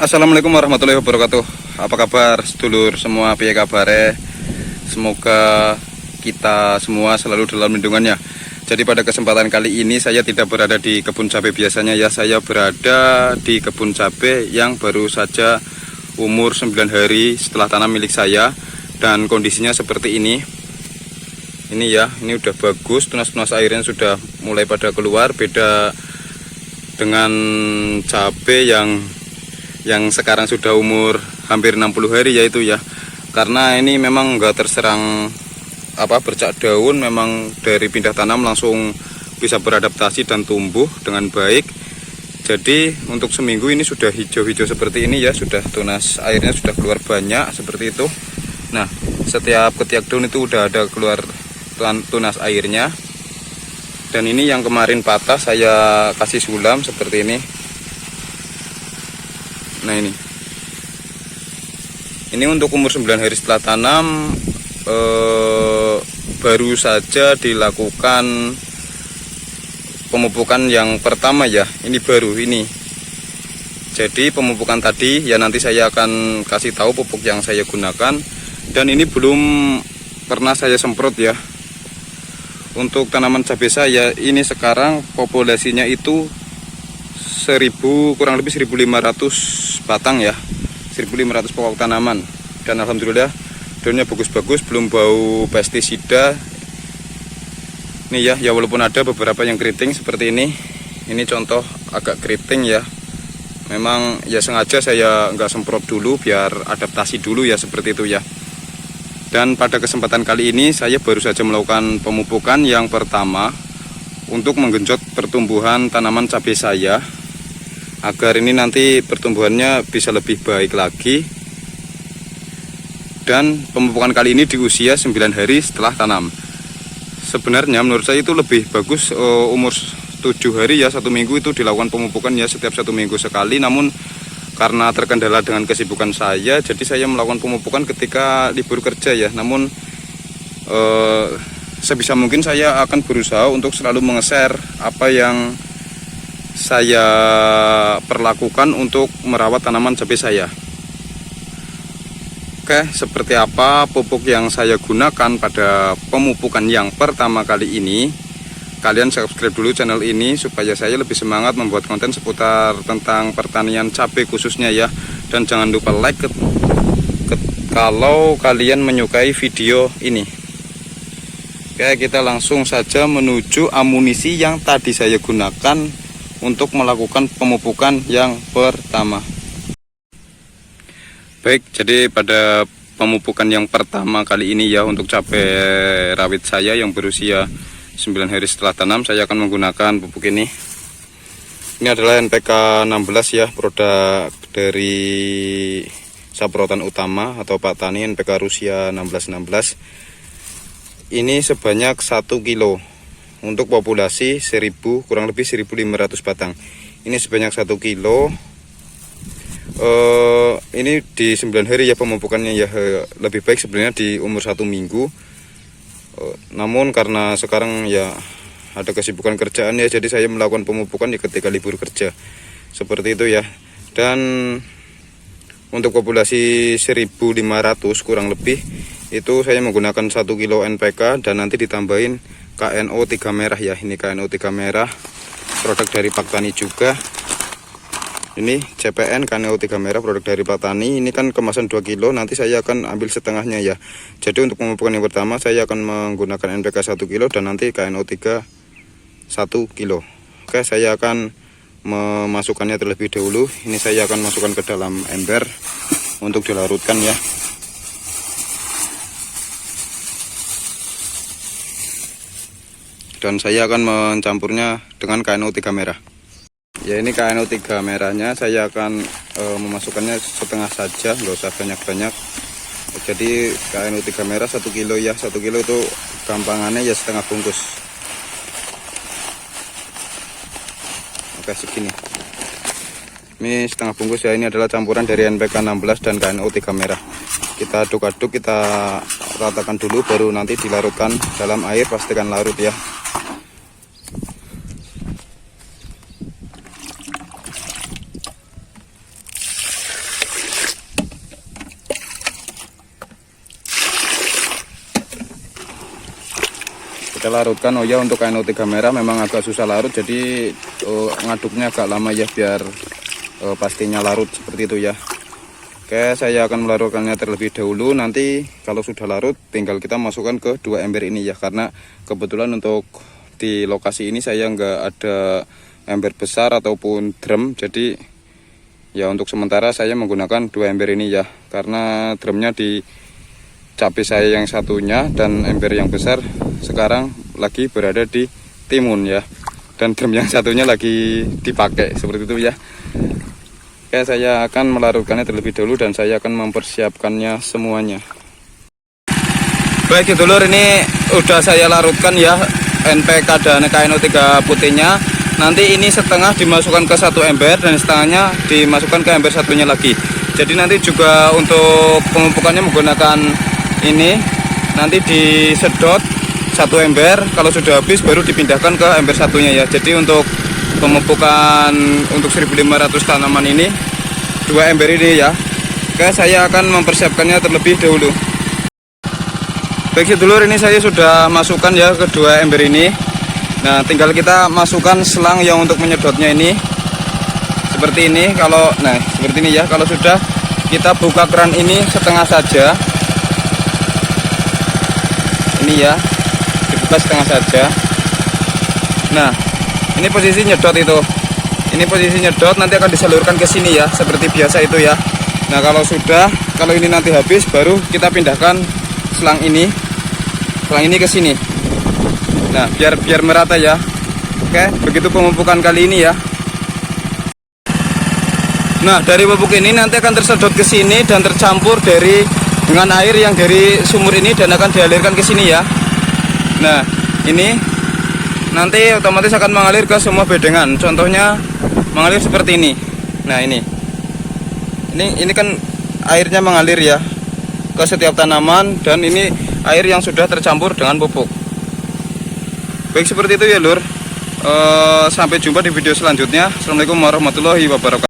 Assalamualaikum warahmatullahi wabarakatuh. Apa kabar sedulur semua, piye kabare? Semoga kita semua selalu dalam lindungannya. Jadi pada kesempatan kali ini saya tidak berada di kebun cabai biasanya ya. Saya berada di kebun cabai yang baru saja umur 9 hari setelah tanam milik saya. Dan kondisinya seperti ini. Ini ya, ini udah bagus, tunas-tunas airnya sudah mulai pada keluar. Beda dengan cabai yang sekarang sudah umur hampir 60 hari yaitu ya, karena ini memang enggak terserang bercak daun, memang dari pindah tanam langsung bisa beradaptasi dan tumbuh dengan baik. Jadi untuk seminggu ini sudah hijau-hijau seperti ini ya, sudah tunas airnya sudah keluar banyak seperti itu. Nah, setiap ketiak daun itu udah ada keluar tunas airnya. Dan ini yang kemarin patah saya kasih sulam seperti ini. Nah ini untuk umur 9 hari setelah tanam, baru saja dilakukan pemupukan yang pertama ya. Ini baru ini. Jadi pemupukan tadi ya, nanti saya akan kasih tahu pupuk yang saya gunakan. Dan ini belum pernah saya semprot ya. Untuk tanaman cabai saya ini sekarang populasinya itu kurang lebih 1.500 batang ya, 1.500 pokok tanaman. Dan alhamdulillah daunnya bagus-bagus, belum bau pestisida. Nih ya, walaupun ada beberapa yang keriting seperti ini. Ini contoh agak keriting ya. Memang ya sengaja saya nggak semprot dulu biar adaptasi dulu ya, seperti itu ya. Dan pada kesempatan kali ini saya baru saja melakukan pemupukan yang pertama untuk menggenjot pertumbuhan tanaman cabai saya, agar ini nanti pertumbuhannya bisa lebih baik lagi. Dan pemupukan kali ini di usia 9 hari setelah tanam. Sebenarnya menurut saya itu lebih bagus umur 7 hari ya, 1 minggu itu dilakukan pemupukan ya, setiap 1 minggu sekali. Namun karena terkendala dengan kesibukan saya, jadi saya melakukan pemupukan ketika libur kerja ya. Namun sebisa mungkin saya akan berusaha untuk selalu mengeser apa yang saya perlakukan untuk merawat tanaman cabai saya. Oke, seperti apa pupuk yang saya gunakan pada pemupukan yang pertama kali ini? Kalian subscribe dulu channel ini supaya saya lebih semangat membuat konten seputar tentang pertanian cabai khususnya ya. Dan jangan lupa like kalau kalian menyukai video ini. Oke, kita langsung saja menuju amunisi yang tadi saya gunakan untuk melakukan pemupukan yang pertama. Baik, jadi pada pemupukan yang pertama kali ini ya, untuk cabai rawit saya yang berusia 9 hari setelah tanam, saya akan menggunakan pupuk ini. Ini adalah NPK 16 ya, produk dari Saprotan Utama atau Pak Tani, NPK Rusia 1616. Ini sebanyak 1 kilo untuk populasi kurang lebih 1.500 batang. Ini sebanyak 1 kilo. Ini di 9 hari ya pemupukannya ya. Lebih baik sebenarnya di umur 1 minggu. Namun karena sekarang ya ada kesibukan kerjaan ya, jadi saya melakukan pemupukan ya ketika libur kerja. Seperti itu ya. Dan untuk populasi 1.500 kurang lebih itu saya menggunakan 1 kilo NPK dan nanti ditambahin KNO 3 merah ya. Ini KNO 3 merah, produk dari Pak Tani juga. Ini CPN KNO 3 merah, produk dari Pak Tani. Ini kan kemasan 2 kilo, nanti saya akan ambil setengahnya ya. Jadi untuk pemupukan yang pertama saya akan menggunakan NPK 1 kilo dan nanti KNO 3 1 kilo. Oke, saya akan memasukkannya terlebih dahulu. Ini saya akan masukkan ke dalam ember untuk dilarutkan ya. Dan saya akan mencampurnya dengan KNO 3 merah. Ya, ini KNO 3 merahnya saya akan memasukkannya setengah saja, nggak usah banyak-banyak. Jadi KNO 3 merah 1 kilo ya, 1 kilo itu gampangannya ya setengah bungkus. Oke, segini. Ini setengah bungkus ya, ini adalah campuran dari NPK 16 dan KNO 3 merah. Kita aduk-aduk, kita ratakan dulu, baru nanti dilarutkan dalam air, pastikan larut ya. kita larutkan. Oh ya, untuk NO3 merah memang agak susah larut, jadi ngaduknya agak lama ya, biar pastinya larut seperti itu ya. Oke, saya akan melarutkannya terlebih dahulu. Nanti kalau sudah larut tinggal kita masukkan ke 2 ember ini ya, karena kebetulan untuk di lokasi ini saya nggak ada ember besar ataupun drum, jadi ya untuk sementara saya menggunakan 2 ember ini ya, karena drumnya di cabe saya yang satunya dan ember yang besar sekarang lagi berada di timun ya, dan drum yang satunya lagi dipakai seperti itu ya. Oke, saya akan melarutkannya terlebih dahulu dan saya akan mempersiapkannya semuanya. Baik dulur, ini udah saya larutkan ya NPK dan KNO3 putihnya. Nanti ini setengah dimasukkan ke 1 ember dan setengahnya dimasukkan ke ember satunya lagi. Jadi nanti juga untuk pemupukannya menggunakan ini, nanti disedot 1 ember, kalau sudah habis baru dipindahkan ke ember satunya ya. Jadi untuk pemupukan untuk 1500 tanaman ini 2 ember ini ya. Oke, saya akan mempersiapkannya terlebih dahulu. Baik sedulur, ini saya sudah masukkan ya ke 2 ember ini. Nah, tinggal kita masukkan selang yang untuk menyedotnya ini seperti ini. Kalau seperti ini ya. Kalau sudah, kita buka keran ini setengah saja. Ini ya, dibuka setengah saja. Nah, ini posisi nyedot itu. Ini posisi nyedot, nanti akan disalurkan ke sini ya, seperti biasa itu ya. Nah, kalau ini nanti habis, baru kita pindahkan selang ini ke sini. Nah, biar merata ya. Oke, begitu pemupukan kali ini ya. Nah, dari pupuk ini nanti akan tersedot ke sini dan tercampur dengan air yang dari sumur ini dan akan dialirkan ke sini ya. Nah, ini nanti otomatis akan mengalir ke semua bedengan. Contohnya mengalir seperti ini. Nah, ini kan airnya mengalir ya ke setiap tanaman, dan ini air yang sudah tercampur dengan pupuk. Baik, seperti itu ya lur. Sampai jumpa di video selanjutnya. Assalamualaikum warahmatullahi wabarakatuh.